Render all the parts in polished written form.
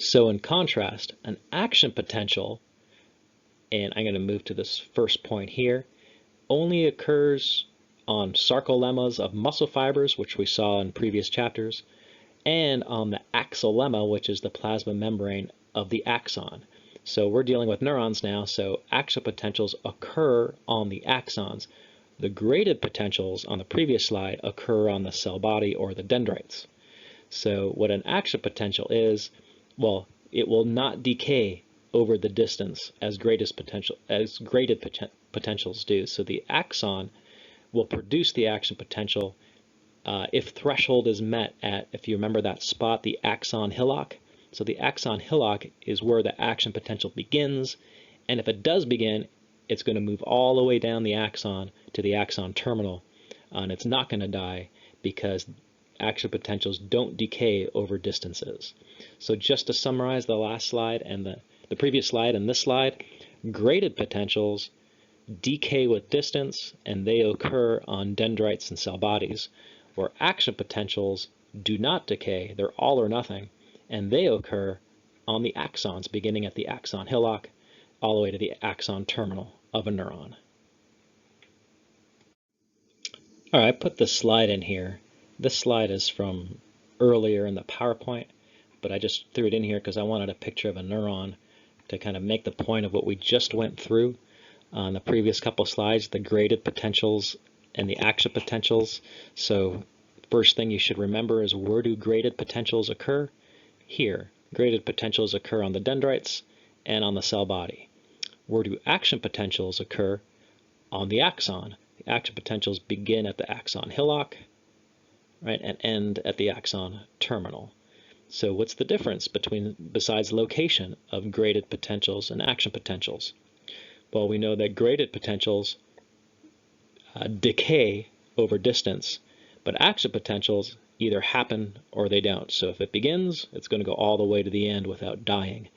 So in contrast, an action potential, and I'm going to move to this first point here, only occurs on sarcolemmas of muscle fibers, which we saw in previous chapters, and on the axolemma, which is the plasma membrane of the axon. So we're dealing with neurons now, so action potentials occur on the axons. The graded potentials on the previous slide occur on the cell body or the dendrites. So what an action potential is, well, it will not decay over the distance as graded potentials do. So the axon will produce the action potential if threshold is met at, if you remember that spot, the axon hillock. So the axon hillock is where the action potential begins, and if it does begin, it's going to move all the way down the axon to the axon terminal, and it's not going to die because action potentials don't decay over distances. So just to summarize the last slide and the previous slide and this slide, graded potentials decay with distance and they occur on dendrites and cell bodies, where action potentials do not decay, they're all or nothing, and they occur on the axons beginning at the axon hillock all the way to the axon terminal of a neuron. All right, I put this slide in here. This slide is from earlier in the PowerPoint, but I just threw it in here because I wanted a picture of a neuron to kind of make the point of what we just went through on the previous couple slides, the graded potentials and the action potentials. So first thing you should remember is, where do graded potentials occur? Here. Graded potentials occur on the dendrites and on the cell body. Where do action potentials occur? On the axon. The action potentials begin at the axon hillock, right, and end at the axon terminal. So what's the difference besides location of graded potentials and action potentials? Well, we know that graded potentials decay over distance, but action potentials either happen or they don't. So if it begins, it's going to go all the way to the end without dying.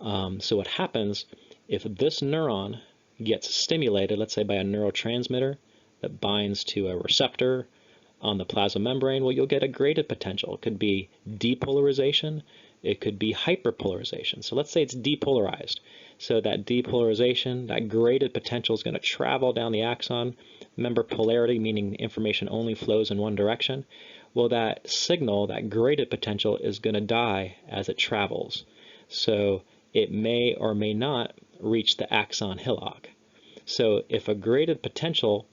So what happens if this neuron gets stimulated, let's say by a neurotransmitter that binds to a receptor on the plasma membrane? Well, you'll get a graded potential. It could be depolarization, it could be hyperpolarization. So let's say it's depolarized. So that depolarization, that graded potential is going to travel down the axon. Remember, polarity meaning information only flows in one direction. Well, that signal, that graded potential, is going to die as it travels. So it may or may not reach the axon hillock. So if a graded potential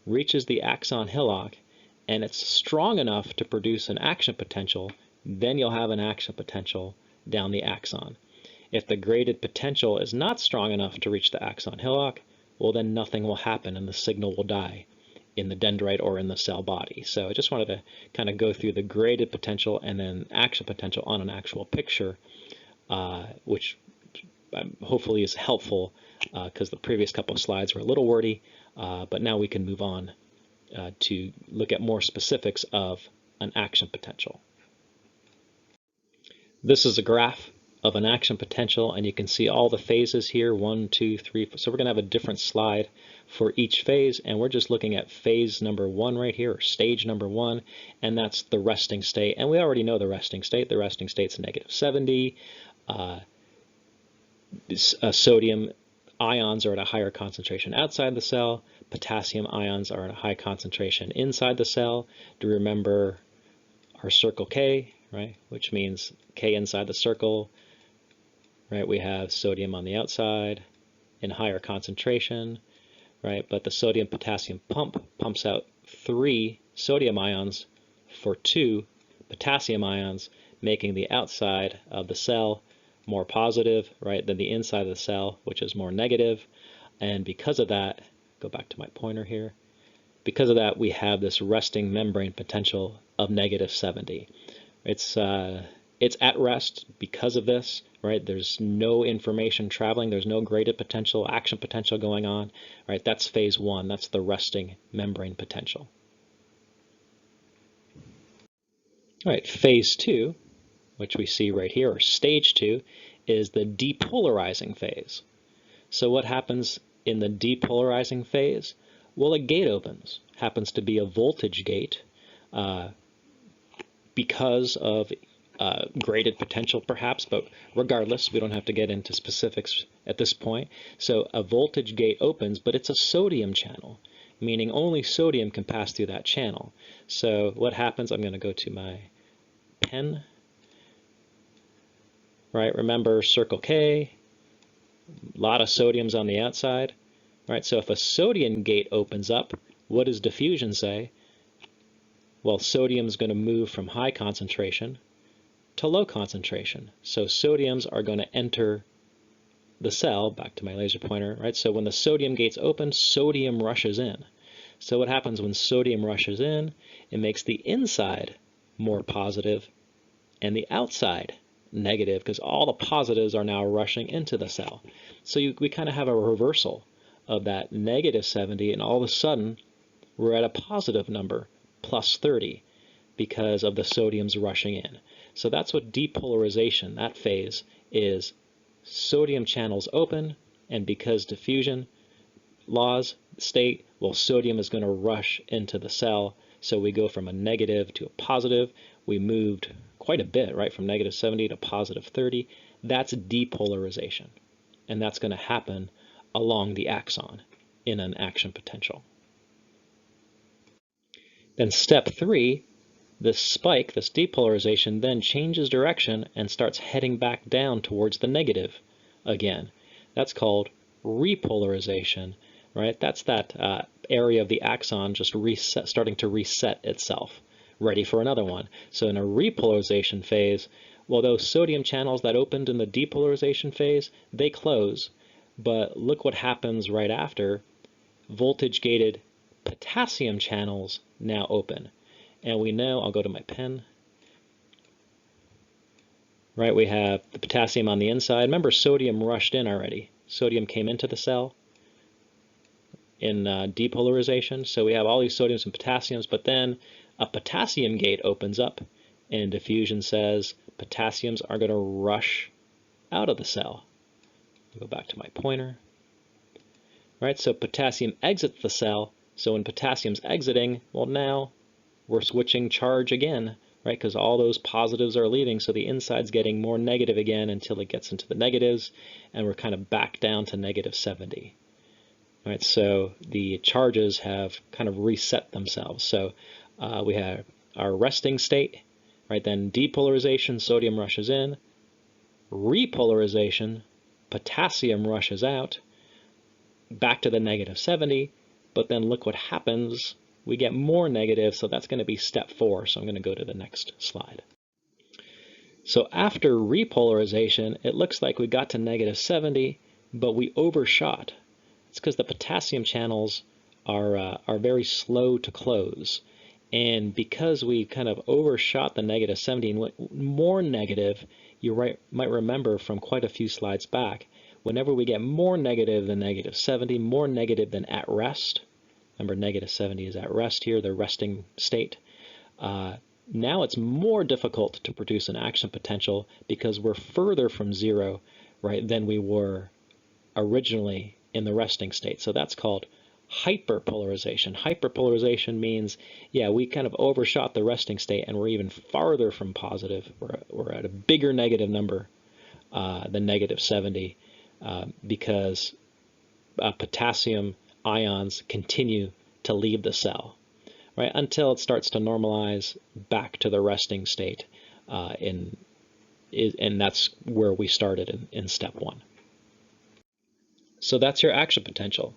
reaches the axon hillock and it's strong enough to produce an action potential, then you'll have an action potential down the axon. If the graded potential is not strong enough to reach the axon hillock, well, then nothing will happen and the signal will die in the dendrite or in the cell body. So I just wanted to kind of go through the graded potential and then action potential on an actual picture, which hopefully is helpful because the previous couple of slides were a little wordy, but now we can move on to look at more specifics of an action potential. This is a graph of an action potential, and you can see all the phases here, 1, 2, 3. So we're going to have a different slide for each phase, and we're just looking at phase number 1 right here, or stage number 1, and that's the resting state. And we already know the resting state. The resting state's -70. Sodium ions are at a higher concentration outside the cell. Potassium ions are at a high concentration inside the cell. Do you remember our circle K, right? Which means K inside the circle, right? We have sodium on the outside in higher concentration, right? But the sodium-potassium pump pumps out 3 sodium ions for 2 potassium ions, making the outside of the cell more positive, right, than the inside of the cell, which is more negative. And because of that, go back to my pointer here, because of that, we have this resting membrane potential of -70. It's at rest because of this, right? There's no information traveling. There's no graded potential, action potential going on, right? That's phase 1. That's the resting membrane potential. All right, phase 2, which we see right here, or stage 2, is the depolarizing phase. So what happens in the depolarizing phase? Well, a gate opens. Happens to be a voltage gate because of graded potential perhaps, but regardless, we don't have to get into specifics at this point. So a voltage gate opens, but it's a sodium channel, meaning only sodium can pass through that channel. So what happens, I'm going to go to my pen, right? Remember circle K, a lot of sodiums on the outside, right? So if a sodium gate opens up, what does diffusion say? Well, sodium is going to move from high concentration to low concentration. So sodiums are going to enter the cell, back to my laser pointer, right? So when the sodium gates open, sodium rushes in. So what happens when sodium rushes in? It makes the inside more positive and the outside negative, because all the positives are now rushing into the cell. So we kind of have a reversal of that negative 70, and all of a sudden we're at a positive number, plus 30, because of the sodiums rushing in. So that's what depolarization, that phase, is. Sodium channels open, and because diffusion laws state, well, sodium is going to rush into the cell. So we go from a negative to a positive. We moved quite a bit, right, from negative 70 to positive 30. That's depolarization. And that's going to happen along the axon in an action potential. Then step 3, this spike, this depolarization, then changes direction and starts heading back down towards the negative again. That's called repolarization, right? That's that area of the axon just starting to reset itself, ready for another one. So in a repolarization phase, well, those sodium channels that opened in the depolarization phase, they close. But look what happens right after. Voltage-gated potassium channels now open. And we know, I'll go to my pen, right? We have the potassium on the inside. Remember, sodium rushed in already. Sodium came into the cell in depolarization. So we have all these sodiums and potassiums, but then a potassium gate opens up, and diffusion says potassiums are going to rush out of the cell. I'll go back to my pointer. Right, so potassium exits the cell. So when potassium's exiting, well, now we're switching charge again, right? Because all those positives are leaving, so the inside's getting more negative again until it gets into the negatives, and we're kind of back down to negative 70. Right, so the charges have kind of reset themselves. So we have our resting state, right? Then depolarization, sodium rushes in. Repolarization, potassium rushes out, back to the negative 70, but then look what happens. We get more negative, so that's going to be step 4. So I'm going to go to the next slide. So after repolarization, it looks like we got to negative 70, but we overshot. It's because the potassium channels are very slow to close. And because we kind of overshot the negative 70 and went more negative, you might remember from quite a few slides back, whenever we get more negative than negative 70, more negative than at rest, remember negative 70 is at rest here, the resting state, now it's more difficult to produce an action potential because we're further from zero, right, than we were originally in the resting state. So that's called hyperpolarization. Hyperpolarization means, yeah, we kind of overshot the resting state and we're even farther from positive. We're at a bigger negative number than negative 70 because potassium ions continue to leave the cell, right, until it starts to normalize back to the resting state. And that's where we started in step 1. So that's your action potential.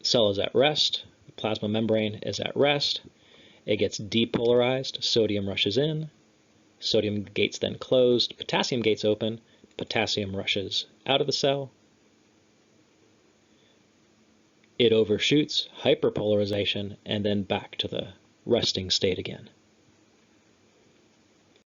Cell is at rest, the plasma membrane is at rest, it gets depolarized, sodium rushes in, sodium gates then closed, potassium gates open, potassium rushes out of the cell, it overshoots, hyperpolarization, and then back to the resting state again.